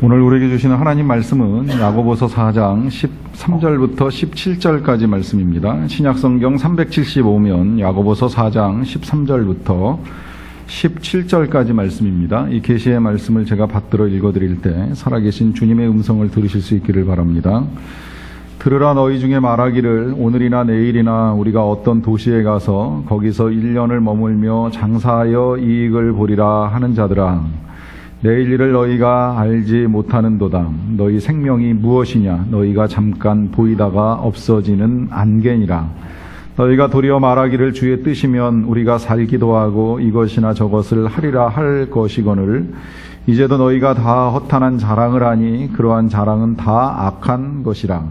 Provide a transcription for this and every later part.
오늘 우리에게 주시는 하나님 말씀은 야고보서 4장 13절부터 17절까지 말씀입니다. 신약성경 375면 야고보서 4장 13절부터 17절까지 말씀입니다. 이 계시의 말씀을 제가 받들어 읽어드릴 때 살아계신 주님의 음성을 들으실 수 있기를 바랍니다. 들으라 너희 중에 말하기를 오늘이나 내일이나 우리가 어떤 도시에 가서 거기서 1년을 머물며 장사하여 이익을 보리라 하는 자들아, 내일 일을 너희가 알지 못하는도다. 너희 생명이 무엇이냐? 너희가 잠깐 보이다가 없어지는 안개니라. 너희가 도리어 말하기를 주의 뜻이면 우리가 살기도 하고 이것이나 저것을 하리라 할 것이거늘 이제도 너희가 다 허탄한 자랑을 하니 그러한 자랑은 다 악한 것이라.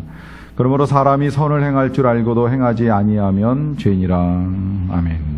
그러므로 사람이 선을 행할 줄 알고도 행하지 아니하면 죄니라. 아멘.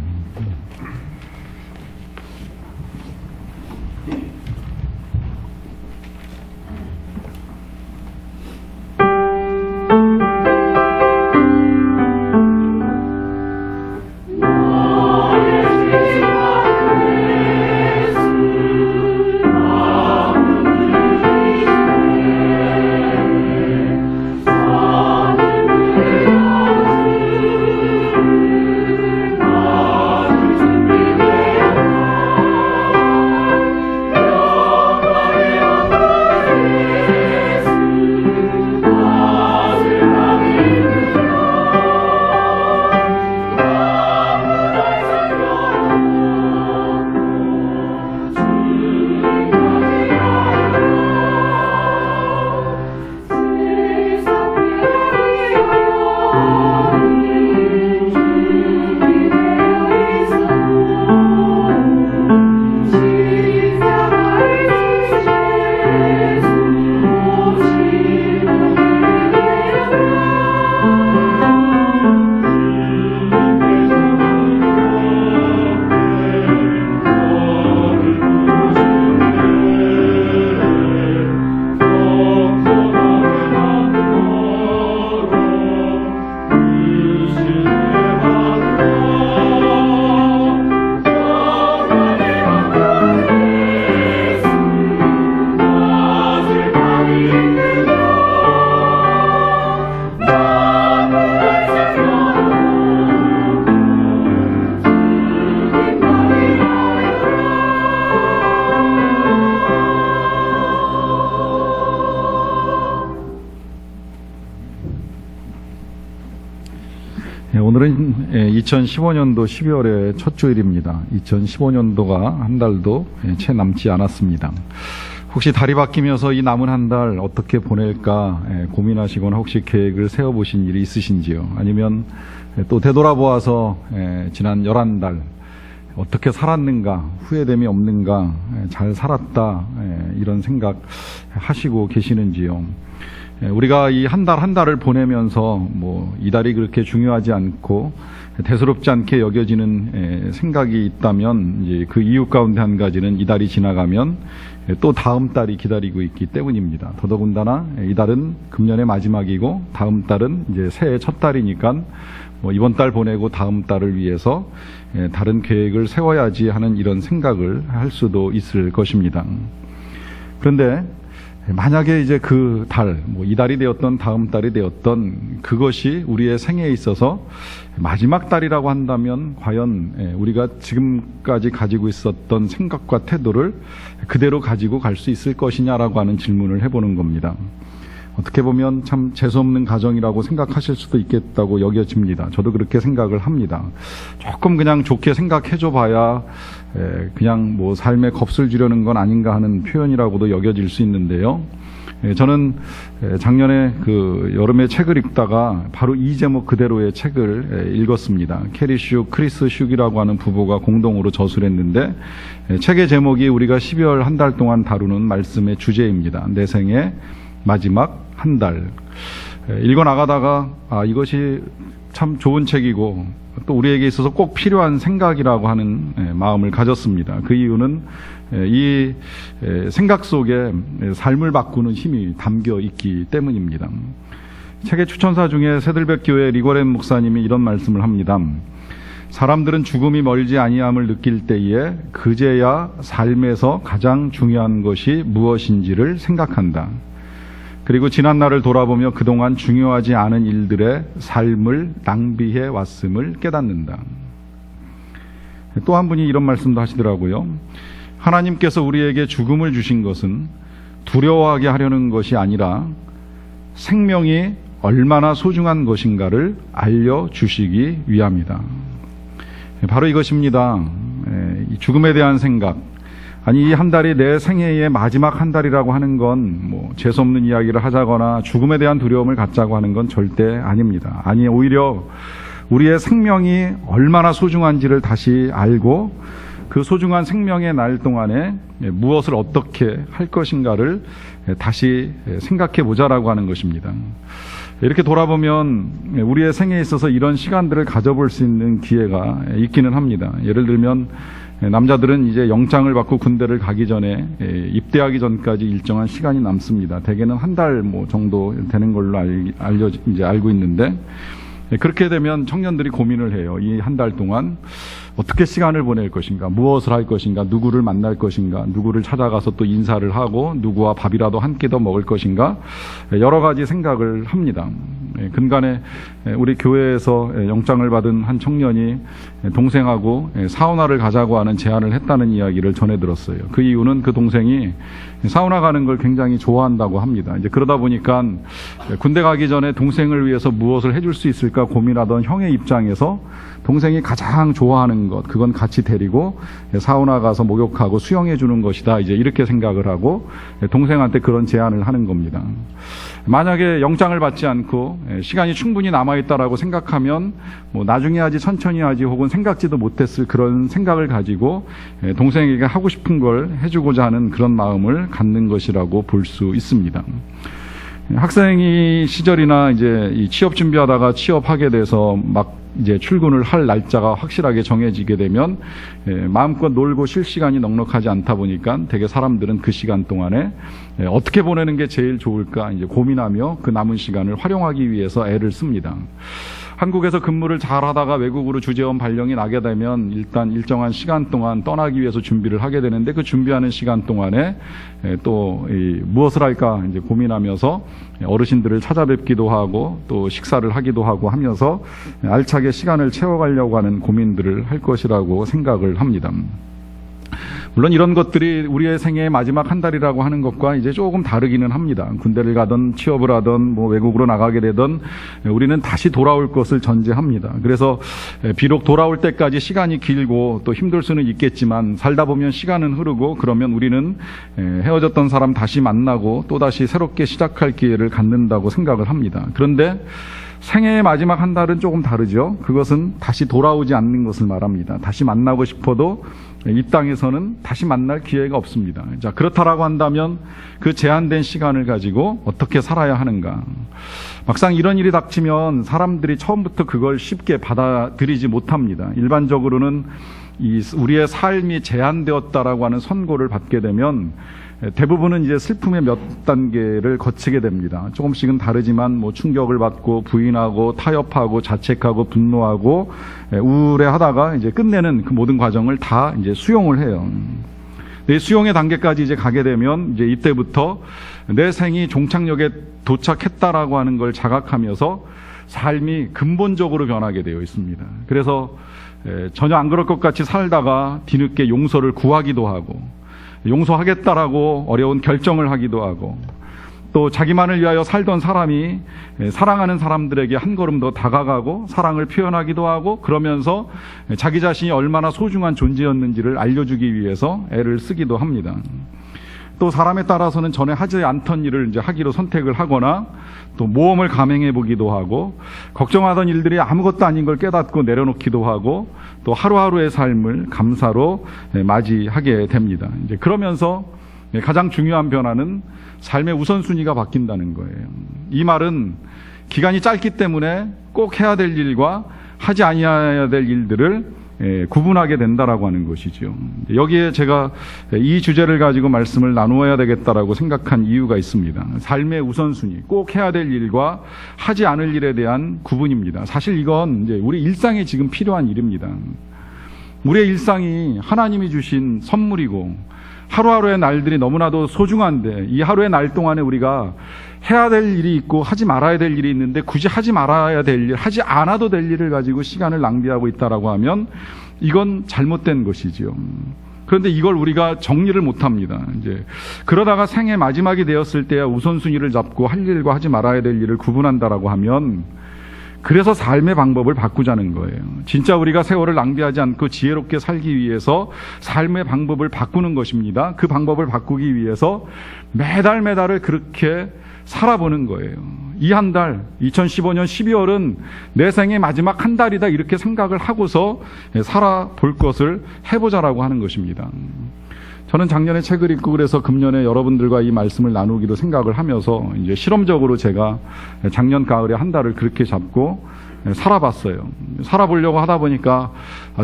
오늘은 2015년도 12월의 첫 주일입니다. 2015년도가 한 달도 채 남지 않았습니다. 혹시 달이 바뀌면서 이 남은 한 달 어떻게 보낼까 고민하시거나 혹시 계획을 세워보신 일이 있으신지요? 아니면 또 되돌아보아서 지난 11달 어떻게 살았는가, 후회됨이 없는가, 잘 살았다 이런 생각 하시고 계시는지요? 우리가 이 한 달 한 달을 보내면서 이 달이 그렇게 중요하지 않고 대수롭지 않게 여겨지는 생각이 있다면 이제 그 이유 가운데 한 가지는 이 달이 지나가면 또 다음 달이 기다리고 있기 때문입니다. 더더군다나 이 달은 금년의 마지막이고 다음 달은 이제 새해 첫 달이니까 이번 달 보내고 다음 달을 위해서 다른 계획을 세워야지 하는 이런 생각을 할 수도 있을 것입니다. 그런데 만약에 이제 그 달, 이 달이 되었던 다음 달이 되었던 그것이 우리의 생애에 있어서 마지막 달이라고 한다면 과연 우리가 지금까지 가지고 있었던 생각과 태도를 그대로 가지고 갈 수 있을 것이냐라고 하는 질문을 해보는 겁니다. 어떻게 보면 참 재수없는 가정이라고 생각하실 수도 있겠다고 여겨집니다. 저도 그렇게 생각을 합니다. 조금 그냥 좋게 생각해줘 봐야 그냥 삶에 겁을 주려는 건 아닌가 하는 표현이라고도 여겨질 수 있는데요. 저는 작년에 그 여름에 책을 읽다가 바로 이 제목 그대로의 책을 읽었습니다. 캐리 슈, 크리스 슈기라고 하는 부부가 공동으로 저술했는데 책의 제목이 우리가 12월 한 달 동안 다루는 말씀의 주제입니다. 내 생의 마지막 한 달. 읽어나가다가 이것이 참 좋은 책이고 또 우리에게 있어서 꼭 필요한 생각이라고 하는 마음을 가졌습니다. 그 이유는 이 생각 속에 삶을 바꾸는 힘이 담겨 있기 때문입니다. 책의 추천사 중에 새들백교회 리거렌 목사님이 이런 말씀을 합니다. 사람들은 죽음이 멀지 아니함을 느낄 때에 그제야 삶에서 가장 중요한 것이 무엇인지를 생각한다. 그리고 지난 날을 돌아보며 그동안 중요하지 않은 일들의 삶을 낭비해 왔음을 깨닫는다. 또 한 분이 이런 말씀도 하시더라고요. 하나님께서 우리에게 죽음을 주신 것은 두려워하게 하려는 것이 아니라 생명이 얼마나 소중한 것인가를 알려주시기 위함이다. 바로 이것입니다. 이 죽음에 대한 생각. 아니, 이 한 달이 내 생애의 마지막 한 달이라고 하는 건 재수없는 이야기를 하자거나 죽음에 대한 두려움을 갖자고 하는 건 절대 아닙니다. 아니, 오히려 우리의 생명이 얼마나 소중한지를 다시 알고 그 소중한 생명의 날 동안에 무엇을 어떻게 할 것인가를 다시 생각해 보자라고 하는 것입니다. 이렇게 돌아보면 우리의 생애에 있어서 이런 시간들을 가져볼 수 있는 기회가 있기는 합니다. 예를 들면 남자들은 이제 영장을 받고 군대를 가기 전에 입대하기 전까지 일정한 시간이 남습니다. 대개는 한 달 정도 되는 걸로 알고 있는데, 그렇게 되면 청년들이 고민을 해요. 이 한 달 동안 어떻게 시간을 보낼 것인가, 무엇을 할 것인가, 누구를 만날 것인가, 누구를 찾아가서 또 인사를 하고 누구와 밥이라도 한 끼 더 먹을 것인가, 여러 가지 생각을 합니다. 근간에 우리 교회에서 영장을 받은 한 청년이 동생하고 사우나를 가자고 하는 제안을 했다는 이야기를 전해 들었어요. 그 이유는 그 동생이 사우나 가는 걸 굉장히 좋아한다고 합니다. 이제 그러다 보니까 군대 가기 전에 동생을 위해서 무엇을 해줄 수 있을까 고민하던 형의 입장에서 동생이 가장 좋아하는 것, 그건 같이 데리고 사우나 가서 목욕하고 수영해 주는 것이다. 이제 이렇게 생각을 하고 동생한테 그런 제안을 하는 겁니다. 만약에 영장을 받지 않고 시간이 충분히 남아있다라고 생각하면 나중에 하지, 천천히 하지, 혹은 생각지도 못했을 그런 생각을 가지고 동생에게 하고 싶은 걸 해주고자 하는 그런 마음을 갖는 것이라고 볼 수 있습니다. 학생이 시절이나 이제 이 취업 준비하다가 취업하게 돼서 막 이제 출근을 할 날짜가 확실하게 정해지게 되면 마음껏 놀고 쉴 시간이 넉넉하지 않다 보니까 되게 사람들은 그 시간 동안에 어떻게 보내는 게 제일 좋을까 이제 고민하며 그 남은 시간을 활용하기 위해서 애를 씁니다. 한국에서 근무를 잘 하다가 외국으로 주재원 발령이 나게 되면 일단 일정한 시간 동안 떠나기 위해서 준비를 하게 되는데, 그 준비하는 시간 동안에 또 무엇을 할까 이제 고민하면서 어르신들을 찾아뵙기도 하고 또 식사를 하기도 하고 하면서 알차게 시간을 채워가려고 하는 고민들을 할 것이라고 생각을 합니다. 물론 이런 것들이 우리의 생애의 마지막 한 달이라고 하는 것과 이제 조금 다르기는 합니다. 군대를 가든 취업을 하든 외국으로 나가게 되든 우리는 다시 돌아올 것을 전제합니다. 그래서 비록 돌아올 때까지 시간이 길고 또 힘들 수는 있겠지만 살다 보면 시간은 흐르고 그러면 우리는 헤어졌던 사람 다시 만나고 또다시 새롭게 시작할 기회를 갖는다고 생각을 합니다. 그런데 생애의 마지막 한 달은 조금 다르죠. 그것은 다시 돌아오지 않는 것을 말합니다. 다시 만나고 싶어도 이 땅에서는 다시 만날 기회가 없습니다. 자, 그렇다라고 한다면 그 제한된 시간을 가지고 어떻게 살아야 하는가? 막상 이런 일이 닥치면 사람들이 처음부터 그걸 쉽게 받아들이지 못합니다. 일반적으로는 우리의 삶이 제한되었다라고 하는 선고를 받게 되면 대부분은 이제 슬픔의 몇 단계를 거치게 됩니다. 조금씩은 다르지만 충격을 받고 부인하고 타협하고 자책하고 분노하고 우울해하다가 이제 끝내는 그 모든 과정을 다 이제 수용을 해요. 이 수용의 단계까지 이제 가게 되면 이제 이때부터 내 생이 종착역에 도착했다라고 하는 걸 자각하면서 삶이 근본적으로 변하게 되어 있습니다. 그래서 전혀 안 그럴 것 같이 살다가 뒤늦게 용서를 구하기도 하고 용서하겠다라고 어려운 결정을 하기도 하고 또 자기만을 위하여 살던 사람이 사랑하는 사람들에게 한 걸음 더 다가가고 사랑을 표현하기도 하고 그러면서 자기 자신이 얼마나 소중한 존재였는지를 알려주기 위해서 애를 쓰기도 합니다. 또 사람에 따라서는 전에 하지 않던 일을 이제 하기로 선택을 하거나 또 모험을 감행해 보기도 하고 걱정하던 일들이 아무것도 아닌 걸 깨닫고 내려놓기도 하고 또 하루하루의 삶을 감사로 맞이하게 됩니다. 이제 그러면서 가장 중요한 변화는 삶의 우선순위가 바뀐다는 거예요. 이 말은 기간이 짧기 때문에 꼭 해야 될 일과 하지 아니해야 될 일들을 구분하게 된다라고 하는 것이죠. 여기에 제가 이 주제를 가지고 말씀을 나누어야 되겠다라고 생각한 이유가 있습니다. 삶의 우선순위, 꼭 해야 될 일과 하지 않을 일에 대한 구분입니다. 사실 이건 이제 우리 일상에 지금 필요한 일입니다. 우리의 일상이 하나님이 주신 선물이고 하루하루의 날들이 너무나도 소중한데 이 하루의 날 동안에 우리가 해야 될 일이 있고 하지 말아야 될 일이 있는데 굳이 하지 말아야 될 일, 하지 않아도 될 일을 가지고 시간을 낭비하고 있다라고 하면 이건 잘못된 것이지요. 그런데 이걸 우리가 정리를 못합니다. 이제 그러다가 생애 마지막이 되었을 때야 우선순위를 잡고 할 일과 하지 말아야 될 일을 구분한다라고 하면 그래서 삶의 방법을 바꾸자는 거예요. 진짜 우리가 세월을 낭비하지 않고 지혜롭게 살기 위해서 삶의 방법을 바꾸는 것입니다. 그 방법을 바꾸기 위해서 매달을 그렇게 살아보는 거예요. 이 한 달, 2015년 12월은 내 생의 마지막 한 달이다 이렇게 생각을 하고서 살아볼 것을 해보자라고 하는 것입니다. 저는 작년에 책을 읽고 그래서 금년에 여러분들과 이 말씀을 나누기로 생각을 하면서 이제 실험적으로 제가 작년 가을에 한 달을 그렇게 잡고 살아봤어요. 살아보려고 하다 보니까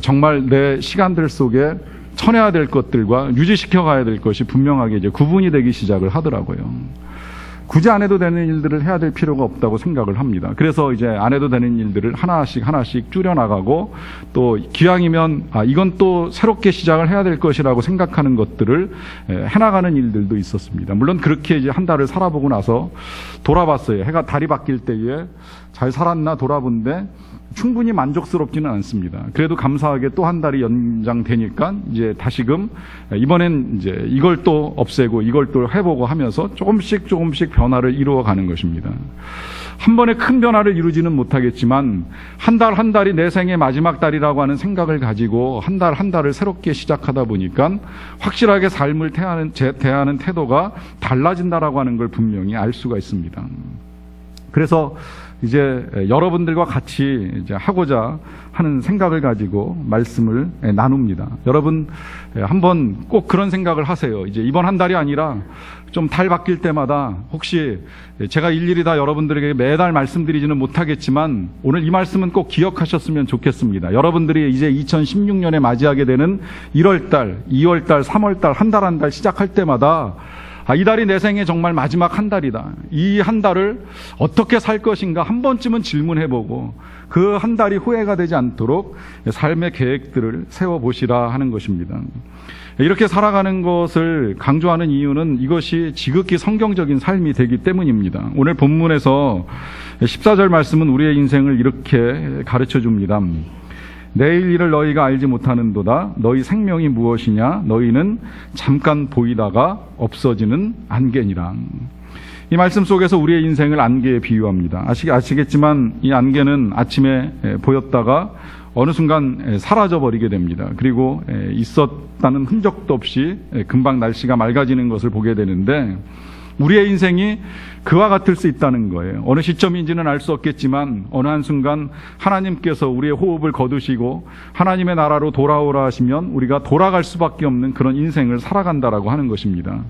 정말 내 시간들 속에 쳐내야 될 것들과 유지시켜 가야 될 것이 분명하게 이제 구분이 되기 시작을 하더라고요. 굳이 안 해도 되는 일들을 해야 될 필요가 없다고 생각을 합니다. 그래서 이제 안 해도 되는 일들을 하나씩 줄여나가고 또 기왕이면 이건 또 새롭게 시작을 해야 될 것이라고 생각하는 것들을 해나가는 일들도 있었습니다. 물론 그렇게 이제 한 달을 살아보고 나서 돌아봤어요. 해가 달이 바뀔 때에 잘 살았나 돌아본데 충분히 만족스럽지는 않습니다. 그래도 감사하게 또 한 달이 연장되니까 이제 다시금 이번엔 이제 이걸 또 없애고 이걸 또 해보고 하면서 조금씩 변화를 이루어가는 것입니다. 한 번에 큰 변화를 이루지는 못하겠지만 한 달 한 달이 내 생의 마지막 달이라고 하는 생각을 가지고 한 달 한 달을 새롭게 시작하다 보니까 확실하게 삶을 대하는 태도가 달라진다라고 하는 걸 분명히 알 수가 있습니다. 그래서 이제 여러분들과 같이 이제 하고자 하는 생각을 가지고 말씀을 나눕니다. 여러분 한번 꼭 그런 생각을 하세요. 이제 이번 한 달이 아니라 좀 달 바뀔 때마다 혹시 제가 일일이 다 여러분들에게 매달 말씀드리지는 못하겠지만 오늘 이 말씀은 꼭 기억하셨으면 좋겠습니다. 여러분들이 이제 2016년에 맞이하게 되는 1월달, 2월달, 3월달 한 달 한 달 시작할 때마다 이 달이 내 생의 정말 마지막 한 달이다. 이 한 달을 어떻게 살 것인가 한 번쯤은 질문해보고 그 한 달이 후회가 되지 않도록 삶의 계획들을 세워보시라 하는 것입니다. 이렇게 살아가는 것을 강조하는 이유는 이것이 지극히 성경적인 삶이 되기 때문입니다. 오늘 본문에서 14절 말씀은 우리의 인생을 이렇게 가르쳐 줍니다. 내일 일을 너희가 알지 못하는도다. 너희 생명이 무엇이냐? 너희는 잠깐 보이다가 없어지는 안개니라. 이 말씀 속에서 우리의 인생을 안개에 비유합니다. 아시겠지만 이 안개는 아침에 보였다가 어느 순간 사라져버리게 됩니다. 그리고 있었다는 흔적도 없이 금방 날씨가 맑아지는 것을 보게 되는데 우리의 인생이 그와 같을 수 있다는 거예요. 어느 시점인지는 알 수 없겠지만 어느 한순간 하나님께서 우리의 호흡을 거두시고 하나님의 나라로 돌아오라 하시면 우리가 돌아갈 수밖에 없는 그런 인생을 살아간다라고 하는 것입니다.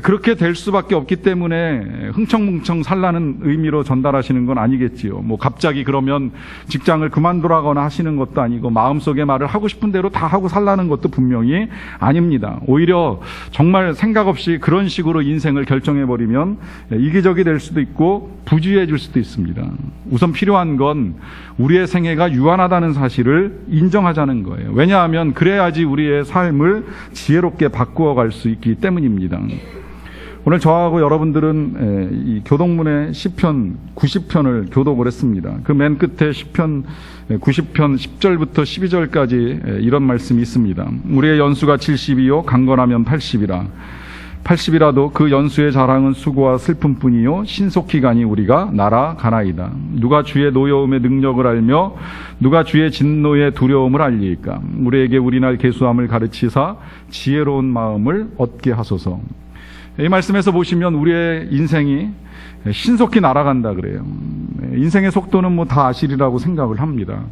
그렇게 될 수밖에 없기 때문에 흥청뭉청 살라는 의미로 전달하시는 건 아니겠지요. 뭐 갑자기 그러면 직장을 그만두라거나 하시는 것도 아니고 마음속의 말을 하고 싶은 대로 다 하고 살라는 것도 분명히 아닙니다. 오히려 정말 생각 없이 그런 식으로 인생을 결정해버리면 이기적이 될 수도 있고 부주의해질 수도 있습니다. 우선 필요한 건 우리의 생애가 유한하다는 사실을 인정하자는 거예요. 왜냐하면 그래야지 우리의 삶을 지혜롭게 바꾸어 갈 수 있기 때문입니다. 오늘 저하고 여러분들은 이 교독문의 시편 90편을 교독을 했습니다. 그 맨 끝에 시편 90편 10절부터 12절까지 이런 말씀이 있습니다. 우리의 연수가 70이요 강건하면 80이라. 80이라도 그 연수의 자랑은 수고와 슬픔뿐이요 신속히 가니 우리가 날아가나이다. 누가 주의 노여움의 능력을 알며 누가 주의 진노의 두려움을 알리이까. 우리에게 우리날 계수함을 가르치사 지혜로운 마음을 얻게 하소서. 이 말씀에서 보시면 우리의 인생이 신속히 날아간다 그래요. 인생의 속도는 뭐 다 아시리라고 생각을 합니다.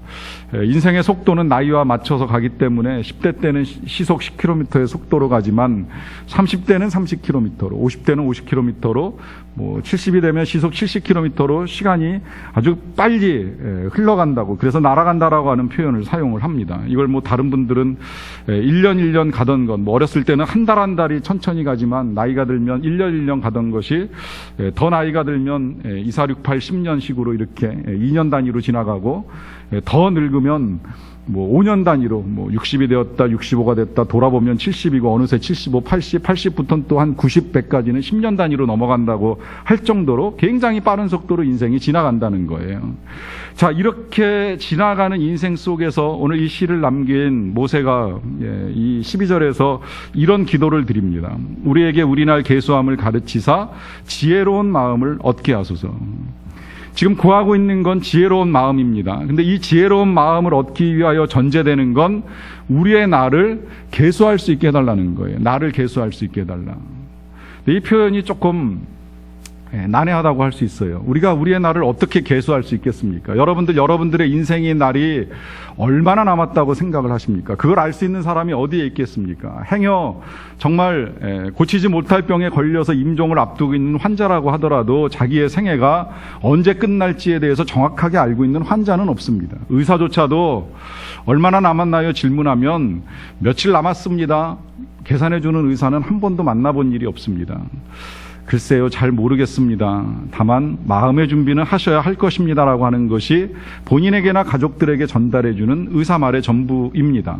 인생의 속도는 나이와 맞춰서 가기 때문에 10대 때는 시속 10km의 속도로 가지만 30대는 30km로, 50대는 50km로, 뭐 70이 되면 시속 70km로 시간이 아주 빨리 흘러간다고, 그래서 날아간다라고 하는 표현을 사용을 합니다. 이걸 뭐 다른 분들은 1년 가던 것, 뭐 어렸을 때는 한 달이 천천히 가지만 나이가 들면 1년 가던 것이 더 나이가 들면 2, 4, 6, 8, 10년식으로 이렇게 2년 단위로 지나가고, 더 늙으면 뭐 5년 단위로 뭐 60이 되었다, 65가 됐다, 돌아보면 70이고 어느새 75, 80, 80부터는 또 한 90, 100까지는 10년 단위로 넘어간다고 할 정도로 굉장히 빠른 속도로 인생이 지나간다는 거예요. 자, 이렇게 지나가는 인생 속에서 오늘 이 시를 남긴 모세가 이 12절에서 이런 기도를 드립니다. 우리에게 우리날 계수함을 가르치사 지혜로운 마음을 얻게 하소서. 지금 구하고 있는 건 지혜로운 마음입니다. 근데 이 지혜로운 마음을 얻기 위하여 전제되는 건 우리의 나를 계수할 수 있게 해달라는 거예요. 나를 계수할 수 있게 해달라. 이 표현이 조금 난해하다고 할 수 있어요. 우리가 우리의 날을 어떻게 계수할 수 있겠습니까? 여러분들의 인생의 날이 얼마나 남았다고 생각을 하십니까? 그걸 알 수 있는 사람이 어디에 있겠습니까? 행여 정말 고치지 못할 병에 걸려서 임종을 앞두고 있는 환자라고 하더라도 자기의 생애가 언제 끝날지에 대해서 정확하게 알고 있는 환자는 없습니다. 의사조차도 얼마나 남았나요? 질문하면 며칠 남았습니다. 계산해주는 의사는 한 번도 만나본 일이 없습니다. 글쎄요, 잘 모르겠습니다. 다만 마음의 준비는 하셔야 할 것입니다라고 하는 것이 본인에게나 가족들에게 전달해주는 의사 말의 전부입니다.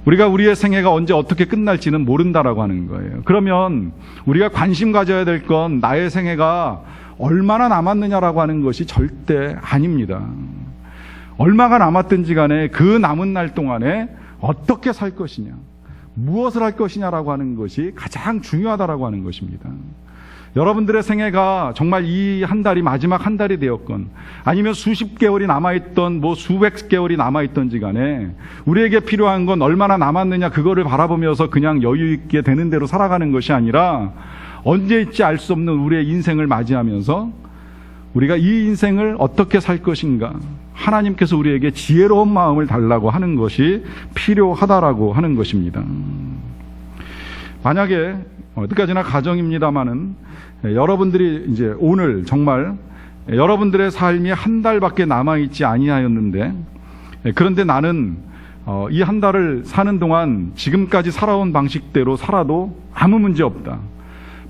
우리가 우리의 생애가 언제 어떻게 끝날지는 모른다라고 하는 거예요. 그러면 우리가 관심 가져야 될 건 나의 생애가 얼마나 남았느냐라고 하는 것이 절대 아닙니다. 얼마가 남았든지 간에 그 남은 날 동안에 어떻게 살 것이냐, 무엇을 할 것이냐라고 하는 것이 가장 중요하다라고 하는 것입니다. 여러분들의 생애가 정말 이 한 달이 마지막 한 달이 되었건 아니면 수십 개월이 남아있던 뭐 수백 개월이 남아있던지 간에 우리에게 필요한 건 얼마나 남았느냐, 그거를 바라보면서 그냥 여유 있게 되는 대로 살아가는 것이 아니라 언제 있지 알 수 없는 우리의 인생을 맞이하면서 우리가 이 인생을 어떻게 살 것인가, 하나님께서 우리에게 지혜로운 마음을 달라고 하는 것이 필요하다라고 하는 것입니다. 만약에 어디까지나 가정입니다마는 여러분들이 이제 오늘 정말 여러분들의 삶이 한 달밖에 남아있지 아니하였는데, 그런데 나는 이 한 달을 사는 동안 지금까지 살아온 방식대로 살아도 아무 문제 없다,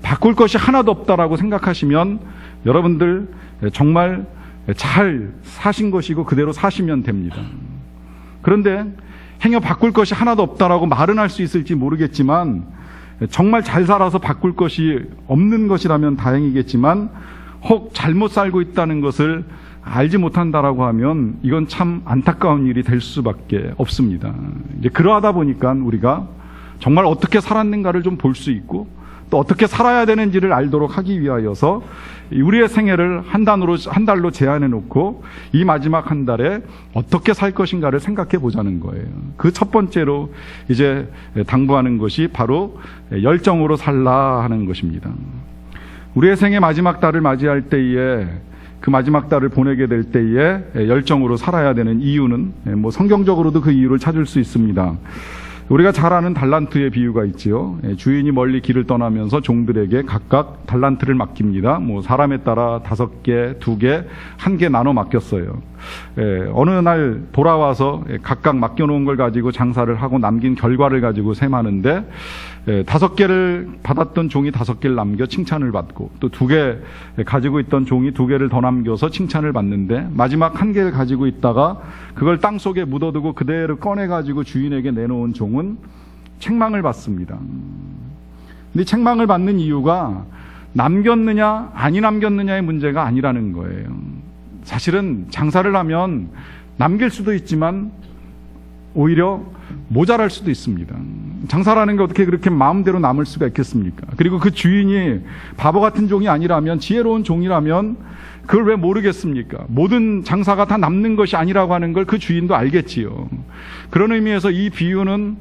바꿀 것이 하나도 없다라고 생각하시면 여러분들 정말 잘 사신 것이고 그대로 사시면 됩니다. 그런데 행여 바꿀 것이 하나도 없다라고 말은 할 수 있을지 모르겠지만, 정말 잘 살아서 바꿀 것이 없는 것이라면 다행이겠지만 혹 잘못 살고 있다는 것을 알지 못한다라고 하면 이건 참 안타까운 일이 될 수밖에 없습니다. 이제 그러하다 보니까 우리가 정말 어떻게 살았는가를 좀 볼 수 있고 또 어떻게 살아야 되는지를 알도록 하기 위하여서 우리의 생애를 한 달로 제한해 놓고 이 마지막 한 달에 어떻게 살 것인가를 생각해 보자는 거예요. 그 첫 번째로 이제 당부하는 것이 바로 열정으로 살라 하는 것입니다. 우리의 생애 마지막 달을 맞이할 때에, 그 마지막 달을 보내게 될 때에 열정으로 살아야 되는 이유는 뭐 성경적으로도 그 이유를 찾을 수 있습니다. 우리가 잘 아는 달란트의 비유가 있지요. 주인이 멀리 길을 떠나면서 종들에게 각각 달란트를 맡깁니다. 뭐 사람에 따라 5개, 2개, 1개 나눠 맡겼어요. 어느 날 돌아와서 각각 맡겨놓은 걸 가지고 장사를 하고 남긴 결과를 가지고 셈하는데 5개를 받았던 종이 5개를 남겨 칭찬을 받고, 또 2개 가지고 있던 종이 2개를 더 남겨서 칭찬을 받는데 마지막 1개를 가지고 있다가 그걸 땅속에 묻어두고 그대로 꺼내가지고 주인에게 내놓은 종은 책망을 받습니다. 근데 책망을 받는 이유가 남겼느냐 아니 남겼느냐의 문제가 아니라는 거예요. 사실은 장사를 하면 남길 수도 있지만 오히려 모자랄 수도 있습니다. 장사라는 게 어떻게 그렇게 마음대로 남을 수가 있겠습니까? 그리고 그 주인이 바보 같은 종이 아니라면, 지혜로운 종이라면 그걸 왜 모르겠습니까? 모든 장사가 다 남는 것이 아니라고 하는 걸 그 주인도 알겠지요. 그런 의미에서 이 비유는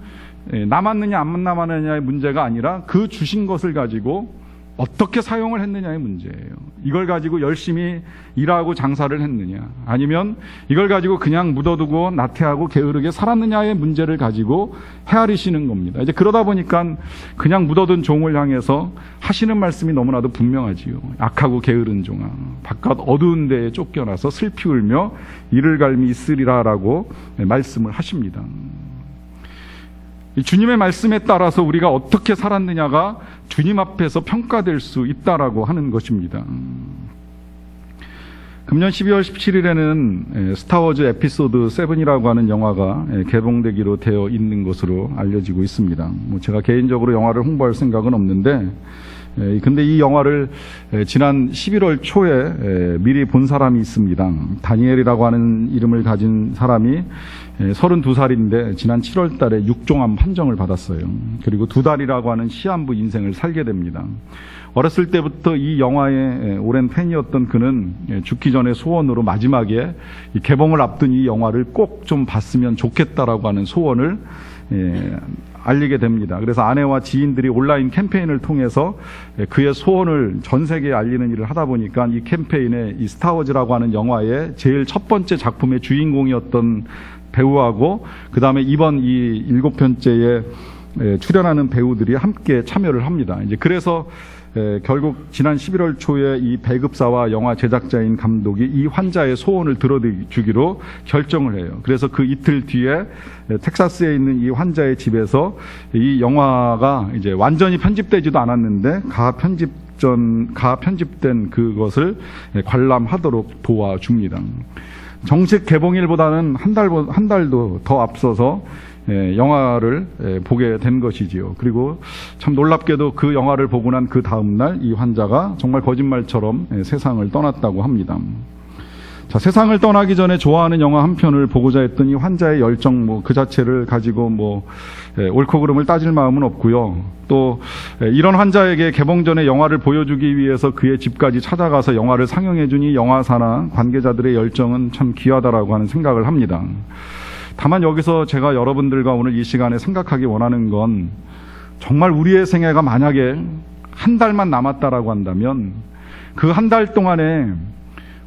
남았느냐 안 남았느냐의 문제가 아니라 그 주신 것을 가지고 어떻게 사용을 했느냐의 문제예요. 이걸 가지고 열심히 일하고 장사를 했느냐, 아니면 이걸 가지고 그냥 묻어두고 나태하고 게으르게 살았느냐의 문제를 가지고 헤아리시는 겁니다. 이제 그러다 보니까 그냥 묻어둔 종을 향해서 하시는 말씀이 너무나도 분명하지요. 악하고 게으른 종아, 바깥 어두운 데에 쫓겨나서 슬피 울며 이를 갈미 있으리라라고 말씀을 하십니다. 주님의 말씀에 따라서 우리가 어떻게 살았느냐가 주님 앞에서 평가될 수 있다라고 하는 것입니다. 금년 12월 17일에는 스타워즈 에피소드 7이라고 하는 영화가 개봉되기로 되어 있는 것으로 알려지고 있습니다. 제가 개인적으로 영화를 홍보할 생각은 없는데, 근데 이 영화를 지난 11월 초에 미리 본 사람이 있습니다. 다니엘이라고 하는 이름을 가진 사람이 32살인데 지난 7월 달에 육종암 판정을 받았어요. 그리고 2달이라고 하는 시한부 인생을 살게 됩니다. 어렸을 때부터 이 영화의 오랜 팬이었던 그는 죽기 전에 소원으로 마지막에 개봉을 앞둔 이 영화를 꼭 좀 봤으면 좋겠다라고 하는 소원을 알리게 됩니다. 그래서 아내와 지인들이 온라인 캠페인을 통해서 그의 소원을 전 세계에 알리는 일을 하다 보니까 이 캠페인에 이 스타워즈라고 하는 영화의 제일 첫 번째 작품의 주인공이었던 배우하고 그 다음에 이번 이 7편째에 출연하는 배우들이 함께 참여를 합니다. 이제 그래서 결국 지난 11월 초에 이 배급사와 영화 제작자인 감독이 이 환자의 소원을 들어주기로 결정을 해요. 그래서 그 이틀 뒤에 텍사스에 있는 이 환자의 집에서 이 영화가 이제 완전히 편집되지도 않았는데 가편집된 그것을 관람하도록 도와줍니다. 정식 개봉일보다는 한 달도 더 앞서서 영화를 보게 된 것이지요. 그리고 참 놀랍게도 그 영화를 보고 난 그 다음날 이 환자가 정말 거짓말처럼 세상을 떠났다고 합니다. 자, 세상을 떠나기 전에 좋아하는 영화 한 편을 보고자 했더니 환자의 열정 그 자체를 가지고 옳고 그름을 따질 마음은 없고요. 또 이런 환자에게 개봉 전에 영화를 보여주기 위해서 그의 집까지 찾아가서 영화를 상영해 주니 영화사나 관계자들의 열정은 참 귀하다라고 하는 생각을 합니다. 다만 여기서 제가 여러분들과 오늘 이 시간에 생각하기 원하는 건, 정말 우리의 생애가 만약에 한 달만 남았다라고 한다면 그 한 달 동안에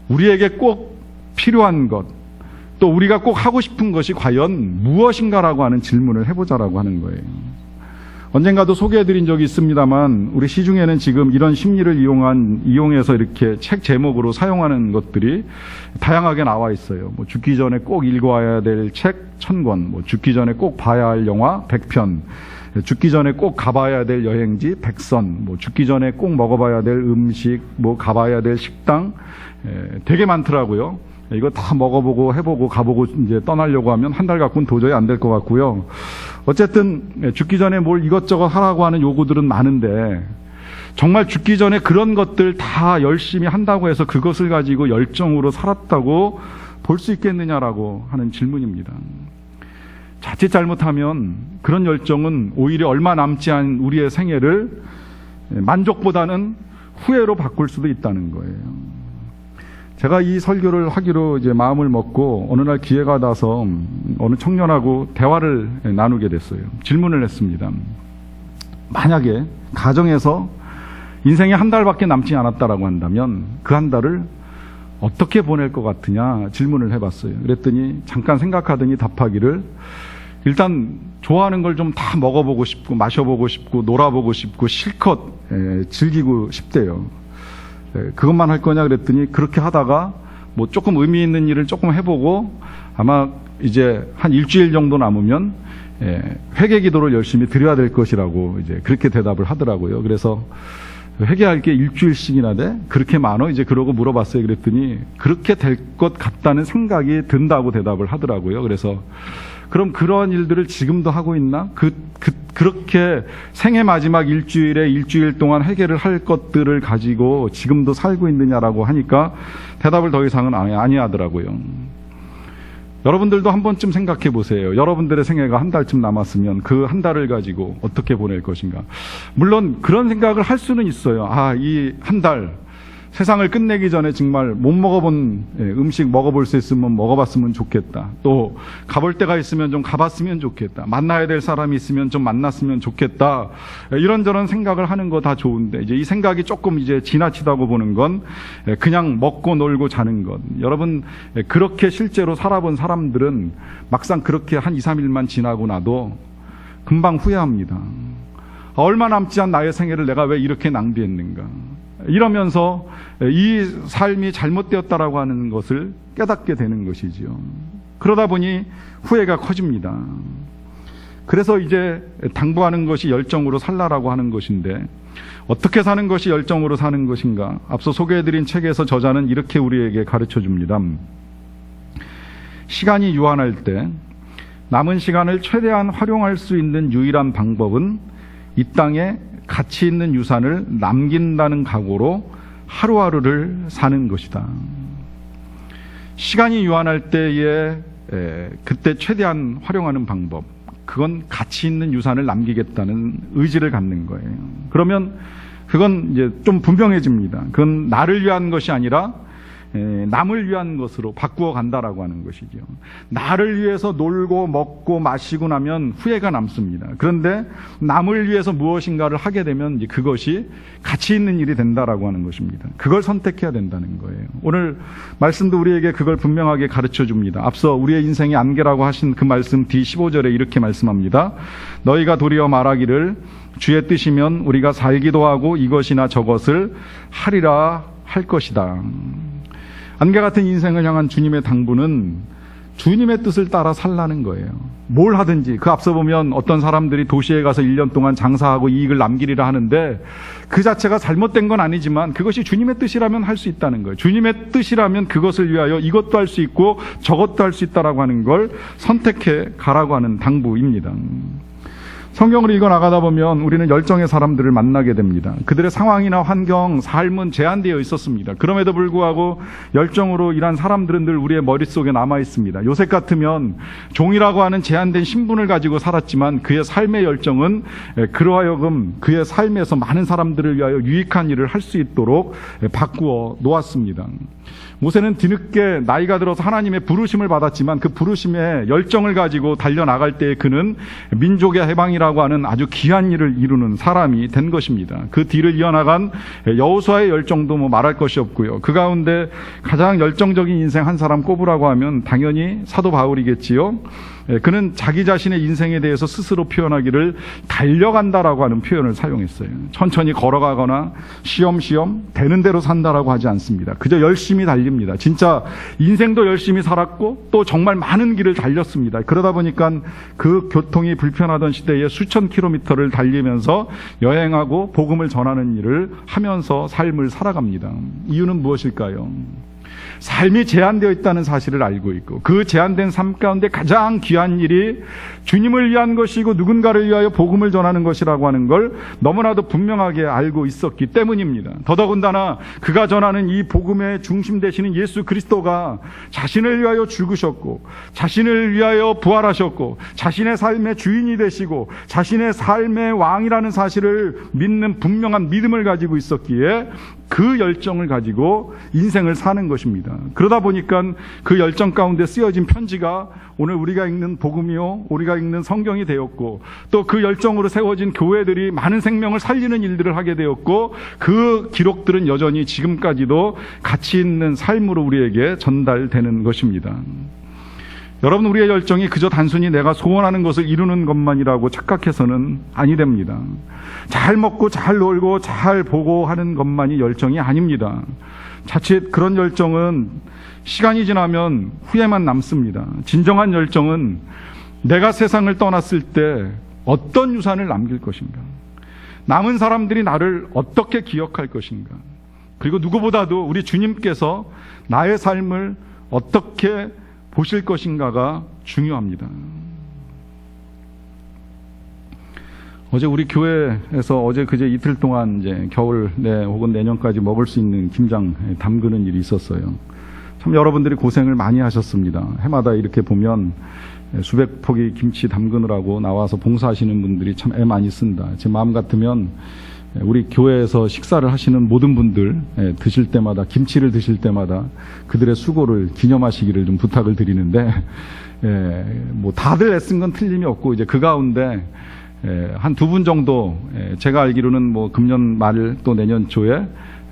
우리에게 꼭 필요한 것, 또 우리가 꼭 하고 싶은 것이 과연 무엇인가라고 하는 질문을 해보자라고 하는 거예요. 언젠가도 소개해드린 적이 있습니다만 우리 시중에는 지금 이런 심리를 이용해서 이렇게 책 제목으로 사용하는 것들이 다양하게 나와 있어요. 죽기 전에 꼭 읽어야 될 책 1000권, 죽기 전에 꼭 봐야 할 영화 100편, 죽기 전에 꼭 가봐야 될 여행지 100선, 죽기 전에 꼭 먹어봐야 될 음식, 가봐야 될 식당, 되게 많더라고요. 이거 다 먹어보고 해보고 가보고 이제 떠나려고 하면 한 달 갖고는 도저히 안 될 것 같고요. 어쨌든 죽기 전에 뭘 이것저것 하라고 하는 요구들은 많은데, 정말 죽기 전에 그런 것들 다 열심히 한다고 해서 그것을 가지고 열정으로 살았다고 볼 수 있겠느냐라고 하는 질문입니다. 자칫 잘못하면 그런 열정은 오히려 얼마 남지 않은 우리의 생애를 만족보다는 후회로 바꿀 수도 있다는 거예요. 제가 이 설교를 하기로 이제 마음을 먹고 어느 날 기회가 나서 어느 청년하고 대화를 나누게 됐어요. 질문을 했습니다. 만약에 가정에서 인생에 한 달밖에 남지 않았다라고 한다면 그 한 달을 어떻게 보낼 것 같으냐 질문을 해봤어요. 그랬더니 잠깐 생각하더니 답하기를, 일단 좋아하는 걸 좀 다 먹어보고 싶고 마셔보고 싶고 놀아보고 싶고 실컷 즐기고 싶대요. 그것만 할 거냐 그랬더니, 그렇게 하다가 조금 의미 있는 일을 조금 해보고 아마 이제 한 일주일 정도 남으면 회개 기도를 열심히 드려야 될 것이라고 이제 그렇게 대답을 하더라고요. 그래서 회개할 게 일주일씩이나 돼? 그렇게 많어? 이제 그러고 물어봤어요. 그랬더니 그렇게 될 것 같다는 생각이 든다고 대답을 하더라고요. 그래서 그럼 그러한 일들을 지금도 하고 있나? 그렇게 생애 마지막 일주일 동안 해결을 할 것들을 가지고 지금도 살고 있느냐라고 하니까 대답을 더 이상은 아니하더라고요. 여러분들도 한 번쯤 생각해 보세요. 여러분들의 생애가 한 달쯤 남았으면 그 한 달을 가지고 어떻게 보낼 것인가. 물론 그런 생각을 할 수는 있어요. 이 한 달 세상을 끝내기 전에 정말 못 먹어본 음식 먹어볼 수 있으면 먹어봤으면 좋겠다. 또 가볼 데가 있으면 좀 가봤으면 좋겠다. 만나야 될 사람이 있으면 좀 만났으면 좋겠다. 이런저런 생각을 하는 거 다 좋은데 이제 이 생각이 조금 이제 지나치다고 보는 건 그냥 먹고 놀고 자는 것. 여러분 그렇게 실제로 살아본 사람들은 막상 그렇게 한 2, 3일만 지나고 나도 금방 후회합니다. 얼마 남지 않은 나의 생애를 내가 왜 이렇게 낭비했는가. 이러면서 이 삶이 잘못되었다라고 하는 것을 깨닫게 되는 것이지요. 그러다 보니 후회가 커집니다. 그래서 이제 당부하는 것이 열정으로 살라라고 하는 것인데 어떻게 사는 것이 열정으로 사는 것인가? 앞서 소개해드린 책에서 저자는 이렇게 우리에게 가르쳐 줍니다. 시간이 유한할 때 남은 시간을 최대한 활용할 수 있는 유일한 방법은 이 땅에 가치 있는 유산을 남긴다는 각오로 하루하루를 사는 것이다. 시간이 유한할 때에 그때 최대한 활용하는 방법, 그건 가치 있는 유산을 남기겠다는 의지를 갖는 거예요. 그러면 그건 이제 좀 분명해집니다. 그건 나를 위한 것이 아니라 남을 위한 것으로 바꾸어 간다라고 하는 것이죠. 나를 위해서 놀고 먹고 마시고 나면 후회가 남습니다. 그런데 남을 위해서 무엇인가를 하게 되면 이제 그것이 가치 있는 일이 된다라고 하는 것입니다. 그걸 선택해야 된다는 거예요. 오늘 말씀도 우리에게 그걸 분명하게 가르쳐 줍니다. 앞서 우리의 인생의 안개라고 하신 그 말씀 뒤 15절에 이렇게 말씀합니다. 너희가 도리어 말하기를 주의 뜻이면 우리가 살기도 하고 이것이나 저것을 하리라 할 것이다. 안개 같은 인생을 향한 주님의 당부는 주님의 뜻을 따라 살라는 거예요. 뭘 하든지 그 앞서 보면 어떤 사람들이 도시에 가서 1년 동안 장사하고 이익을 남기리라 하는데 그 자체가 잘못된 건 아니지만 그것이 주님의 뜻이라면 할 수 있다는 거예요. 주님의 뜻이라면 그것을 위하여 이것도 할 수 있고 저것도 할 수 있다라고 하는 걸 선택해 가라고 하는 당부입니다. 성경을 읽어 나가다 보면 우리는 열정의 사람들을 만나게 됩니다. 그들의 상황이나 환경, 삶은 제한되어 있었습니다. 그럼에도 불구하고 열정으로 일한 사람들은 늘 우리의 머릿속에 남아 있습니다. 요셉 같으면 종이라고 하는 제한된 신분을 가지고 살았지만 그의 삶의 열정은 그러하여금 그의 삶에서 많은 사람들을 위하여 유익한 일을 할 수 있도록 바꾸어 놓았습니다. 모세는 뒤늦게 나이가 들어서 하나님의 부르심을 받았지만 그 부르심에 열정을 가지고 달려나갈 때 그는 민족의 해방이라고 하는 아주 귀한 일을 이루는 사람이 된 것입니다. 그 뒤를 이어나간 여호수아의 열정도 뭐 말할 것이 없고요. 그 가운데 가장 열정적인 인생 한 사람 꼽으라고 하면 당연히 사도 바울이겠지요. 그는 자기 자신의 인생에 대해서 스스로 표현하기를 달려간다라고 하는 표현을 사용했어요. 천천히 걸어가거나 쉬엄쉬엄 되는 대로 산다라고 하지 않습니다. 그저 열심히 달립니다. 진짜 인생도 열심히 살았고 또 정말 많은 길을 달렸습니다. 그러다 보니까 그 교통이 불편하던 시대에 수천 킬로미터를 달리면서 여행하고 복음을 전하는 일을 하면서 삶을 살아갑니다. 이유는 무엇일까요? 삶이 제한되어 있다는 사실을 알고 있고 그 제한된 삶 가운데 가장 귀한 일이 주님을 위한 것이고 누군가를 위하여 복음을 전하는 것이라고 하는 걸 너무나도 분명하게 알고 있었기 때문입니다. 더더군다나 그가 전하는 이 복음의 중심 되시는 예수 그리스도가 자신을 위하여 죽으셨고 자신을 위하여 부활하셨고 자신의 삶의 주인이 되시고 자신의 삶의 왕이라는 사실을 믿는 분명한 믿음을 가지고 있었기에 그 열정을 가지고 인생을 사는 것입니다. 그러다 보니까 그 열정 가운데 쓰여진 편지가 오늘 우리가 읽는 복음이요 우리가 읽는 성경이 되었고 또 그 열정으로 세워진 교회들이 많은 생명을 살리는 일들을 하게 되었고 그 기록들은 여전히 지금까지도 가치 있는 삶으로 우리에게 전달되는 것입니다. 여러분, 우리의 열정이 그저 단순히 내가 소원하는 것을 이루는 것만이라고 착각해서는 아니 됩니다. 잘 먹고 잘 놀고 잘 보고 하는 것만이 열정이 아닙니다. 자칫 그런 열정은 시간이 지나면 후회만 남습니다. 진정한 열정은 내가 세상을 떠났을 때 어떤 유산을 남길 것인가, 남은 사람들이 나를 어떻게 기억할 것인가, 그리고 누구보다도 우리 주님께서 나의 삶을 어떻게 보실 것인가가 중요합니다. 어제 우리 교회에서 어제 그제 이틀 동안 이제 겨울 혹은 내년까지 먹을 수 있는 김장 담그는 일이 있었어요. 참 여러분들이 고생을 많이 하셨습니다. 해마다 이렇게 보면 수백 포기 김치 담그느라고 나와서 봉사하시는 분들이 참 애 많이 쓴다. 제 마음 같으면 우리 교회에서 식사를 하시는 모든 분들 드실 때마다, 김치를 드실 때마다 그들의 수고를 기념하시기를 좀 부탁을 드리는데, 뭐 다들 애쓴 건 틀림이 없고, 이제 그 가운데 한 두 분 정도, 제가 알기로는 뭐 금년 말 또 내년 초에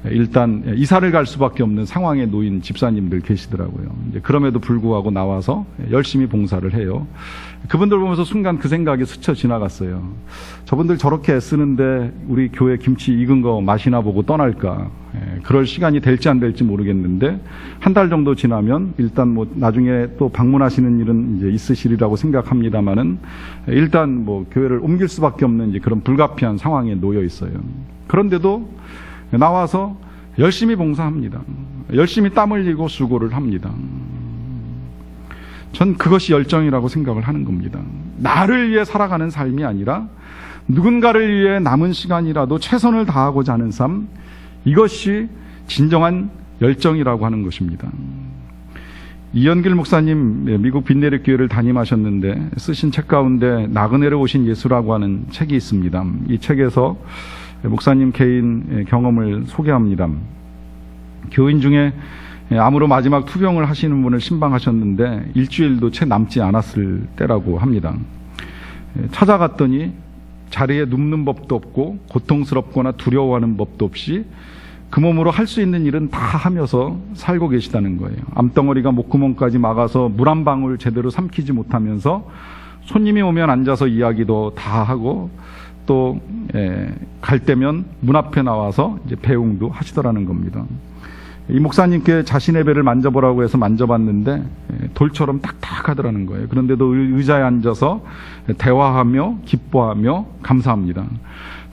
일단 이사를 갈 수밖에 없는 상황에 놓인 집사님들 계시더라고요. 이제 그럼에도 불구하고 나와서 열심히 봉사를 해요. 그분들 보면서 순간 그 생각이 스쳐 지나갔어요. 저분들 저렇게 애쓰는데 우리 교회 김치 익은 거 맛이나 보고 떠날까? 그럴 시간이 될지 안 될지 모르겠는데, 한 달 정도 지나면 일단 뭐 나중에 또 방문하시는 일은 이제 있으시리라고 생각합니다만은, 일단 뭐 교회를 옮길 수밖에 없는 이제 그런 불가피한 상황에 놓여 있어요. 그런데도 나와서 열심히 봉사합니다. 열심히 땀 흘리고 수고를 합니다. 전 그것이 열정이라고 생각을 하는 겁니다. 나를 위해 살아가는 삶이 아니라 누군가를 위해 남은 시간이라도 최선을 다하고자 하는 삶, 이것이 진정한 열정이라고 하는 것입니다. 이연길 목사님, 미국 빈네리 교회를 담임하셨는데 쓰신 책 가운데 나그네로 오신 예수라고 하는 책이 있습니다. 이 책에서 목사님 개인 경험을 소개합니다. 교인 중에 암으로 마지막 투병을 하시는 분을 신방하셨는데 일주일도 채 남지 않았을 때라고 합니다. 찾아갔더니 자리에 눕는 법도 없고 고통스럽거나 두려워하는 법도 없이 그 몸으로 할 수 있는 일은 다 하면서 살고 계시다는 거예요. 암덩어리가 목구멍까지 막아서 물 한 방울 제대로 삼키지 못하면서 손님이 오면 앉아서 이야기도 다 하고, 또 갈 때면 문 앞에 나와서 이제 배웅도 하시더라는 겁니다. 이 목사님께 자신의 배를 만져보라고 해서 만져봤는데 돌처럼 딱딱하더라는 거예요. 그런데도 의자에 앉아서 대화하며 기뻐하며 감사합니다.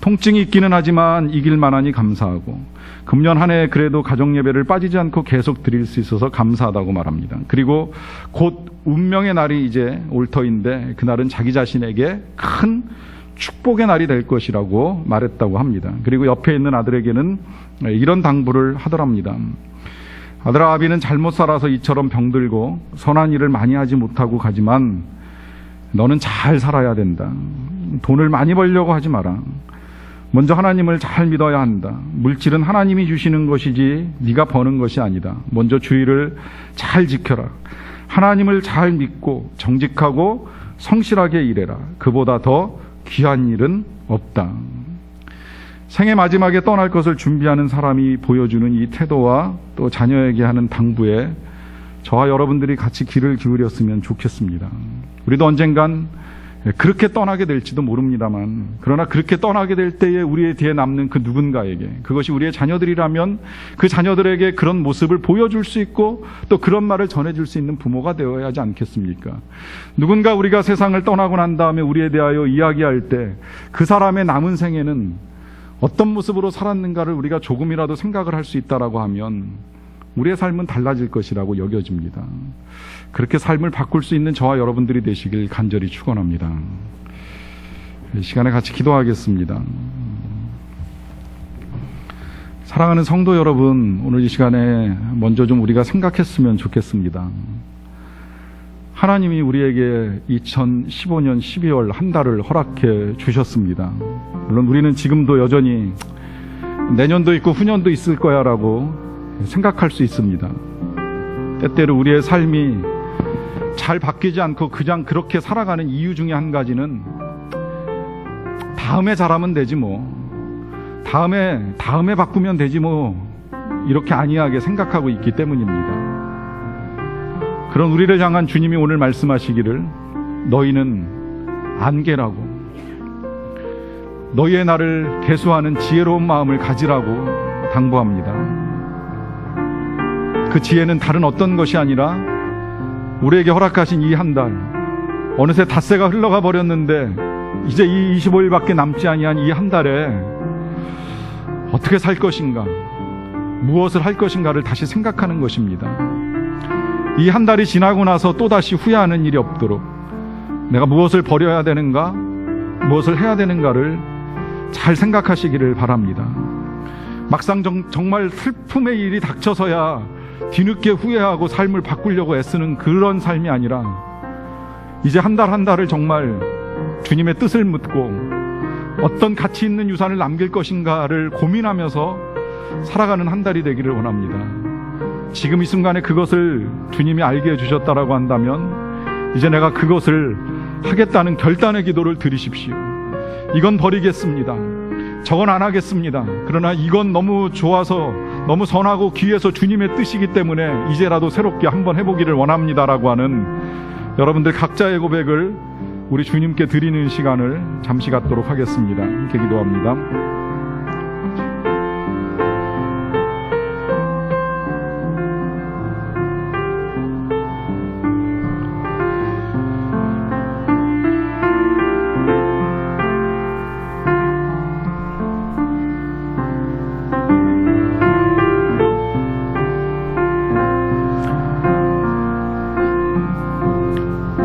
통증이 있기는 하지만 이길 만하니 감사하고, 금년 한 해 그래도 가정예배를 빠지지 않고 계속 드릴 수 있어서 감사하다고 말합니다. 그리고 곧 운명의 날이 이제 올 터인데, 그날은 자기 자신에게 큰 축복의 날이 될 것이라고 말했다고 합니다. 그리고 옆에 있는 아들에게는 이런 당부를 하더랍니다. 아들아, 아비는 잘못 살아서 이처럼 병들고 선한 일을 많이 하지 못하고 가지만 너는 잘 살아야 된다. 돈을 많이 벌려고 하지 마라. 먼저 하나님을 잘 믿어야 한다. 물질은 하나님이 주시는 것이지 네가 버는 것이 아니다. 먼저 주의를 잘 지켜라. 하나님을 잘 믿고 정직하고 성실하게 일해라. 그보다 더 귀한 일은 없다. 생애 마지막에 떠날 것을 준비하는 사람이 보여주는 이 태도와 또 자녀에게 하는 당부에 저와 여러분들이 같이 귀를 기울였으면 좋겠습니다. 우리도 언젠간 그렇게 떠나게 될지도 모릅니다만, 그러나 그렇게 떠나게 될 때에 우리의 뒤에 남는 그 누군가에게, 그것이 우리의 자녀들이라면 그 자녀들에게 그런 모습을 보여줄 수 있고 또 그런 말을 전해줄 수 있는 부모가 되어야 하지 않겠습니까? 누군가 우리가 세상을 떠나고 난 다음에 우리에 대하여 이야기할 때 그 사람의 남은 생애는 어떤 모습으로 살았는가를 우리가 조금이라도 생각을 할 수 있다라고 하면 우리의 삶은 달라질 것이라고 여겨집니다. 그렇게 삶을 바꿀 수 있는 저와 여러분들이 되시길 간절히 축원합니다. 이 시간에 같이 기도하겠습니다. 사랑하는 성도 여러분, 오늘 이 시간에 먼저 좀 우리가 생각했으면 좋겠습니다. 하나님이 우리에게 2015년 12월 한 달을 허락해 주셨습니다. 물론 우리는 지금도 여전히 내년도 있고 후년도 있을 거야 라고 생각할 수 있습니다. 때때로 우리의 삶이 잘 바뀌지 않고 그냥 그렇게 살아가는 이유 중에 한 가지는 다음에 잘하면 되지 뭐, 다음에 바꾸면 되지 뭐, 이렇게 안이하게 생각하고 있기 때문입니다. 그런 우리를 향한 주님이 오늘 말씀하시기를 너희는 안개라고, 너희의 날을 계수하는 지혜로운 마음을 가지라고 당부합니다. 그 지혜는 다른 어떤 것이 아니라 우리에게 허락하신 이 한 달, 어느새 닷새가 흘러가 버렸는데 이제 이 25일밖에 남지 아니한 이 한 달에 어떻게 살 것인가, 무엇을 할 것인가를 다시 생각하는 것입니다. 이 한 달이 지나고 나서 또다시 후회하는 일이 없도록 내가 무엇을 버려야 되는가, 무엇을 해야 되는가를 잘 생각하시기를 바랍니다. 막상 정말 슬픔의 일이 닥쳐서야 뒤늦게 후회하고 삶을 바꾸려고 애쓰는 그런 삶이 아니라 이제 한 달 한 달을 정말 주님의 뜻을 묻고 어떤 가치 있는 유산을 남길 것인가를 고민하면서 살아가는 한 달이 되기를 원합니다. 지금 이 순간에 그것을 주님이 알게 해주셨다라고 한다면 이제 내가 그것을 하겠다는 결단의 기도를 드리십시오. 이건 버리겠습니다. 저건 안 하겠습니다. 그러나 이건 너무 좋아서 너무 선하고 귀해서 주님의 뜻이기 때문에 이제라도 새롭게 한번 해보기를 원합니다라고 하는 여러분들 각자의 고백을 우리 주님께 드리는 시간을 잠시 갖도록 하겠습니다. 함께 기도합니다.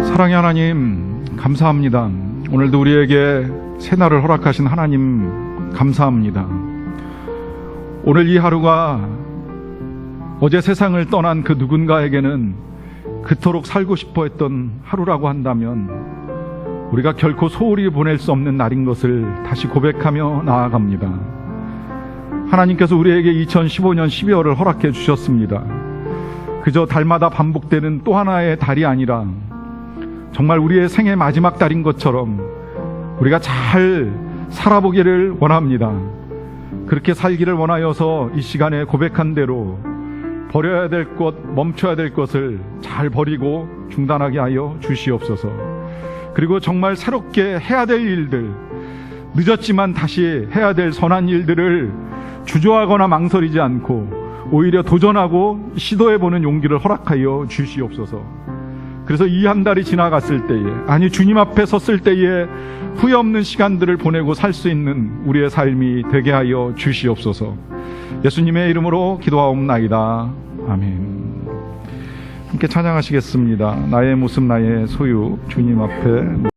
사랑의 하나님, 감사합니다. 오늘도 우리에게 새날을 허락하신 하나님 감사합니다. 오늘 이 하루가 어제 세상을 떠난 그 누군가에게는 그토록 살고 싶어 했던 하루라고 한다면 우리가 결코 소홀히 보낼 수 없는 날인 것을 다시 고백하며 나아갑니다. 하나님께서 우리에게 2015년 12월을 허락해 주셨습니다. 그저 달마다 반복되는 또 하나의 달이 아니라 정말 우리의 생애 마지막 달인 것처럼 우리가 잘 살아보기를 원합니다. 그렇게 살기를 원하여서 이 시간에 고백한 대로 버려야 될 것, 멈춰야 될 것을 잘 버리고 중단하게 하여 주시옵소서. 그리고 정말 새롭게 해야 될 일들, 늦었지만 다시 해야 될 선한 일들을 주저하거나 망설이지 않고 오히려 도전하고 시도해보는 용기를 허락하여 주시옵소서. 그래서 이 한 달이 지나갔을 때에, 아니 주님 앞에 섰을 때에 후회 없는 시간들을 보내고 살 수 있는 우리의 삶이 되게 하여 주시옵소서. 예수님의 이름으로 기도하옵나이다. 아멘. 함께 찬양하시겠습니다. 나의 모습 나의 소유, 주님 앞에